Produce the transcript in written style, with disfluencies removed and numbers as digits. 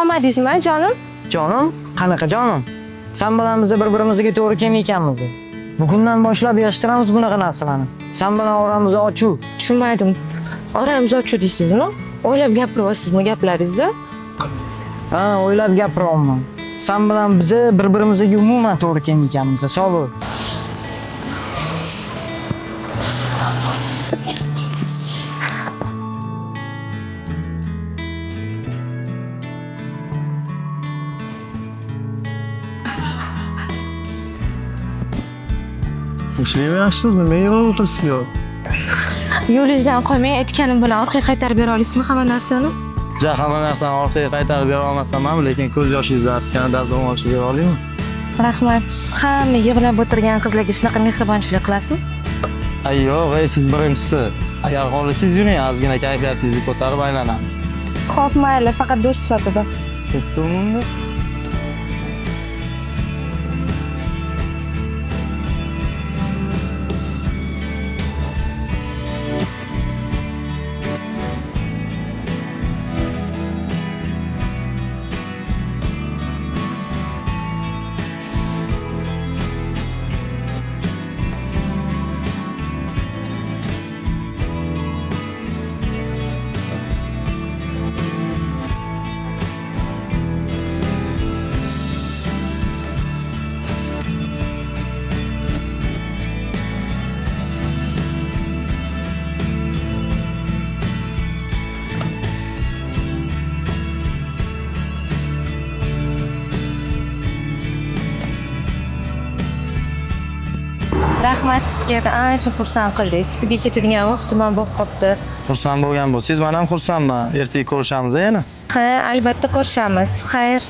qolmadingizmi jonim? Jonim? Qanaqa jonim? Sen bilan biz bir-birimizga to'g'ri kelmaykanmiz. Bugundan boshlab yig'ishtiramiz bunaqa narsalarni. Sen bilan oramizda ochuv. Tushunmadim. Oramizda ochuv deysizmi? O'ylab gapiryapsizmi gaplaringizni? Ha, o'ylab gapiryapman. Sen bilan biz bir-birimizga umuman to'g'ri kelmaykanmiz. Sog' bo'l. Ishlayapsizmi? Men yig'lab o'tiribsizmi? Yo'lingizdan qolmay aytganim bilan orqaga qaytarib bera olasizmi hamma narsani? Hamma narsani orqaga qaytarib bera olmasam ham, lekin ko'z yoshingizni artgan dazmol ochib bera olaymi? Rahmat. Hamma yig'lab o'tirgan qizlarga shunaqa mehribonchilik qilasizmi? Ay yo'q, siz birinchisi. Agar xohlasangiz yuring, ozgina kayfiyatingizni ko'tarib aylanamiz. Xo'p, mayli, faqat do'st sifatida. Ketdimmi? Rahmat sizga ancha xursand qildingiz. Uyga ketadigan vaqtim ham bo'lib qopti. Xursand bo'lgan bo'lsangiz, men ham xursandman. Ertaga ko'rishamiz yana. Ha, albatta ko'rishamiz. Xayr.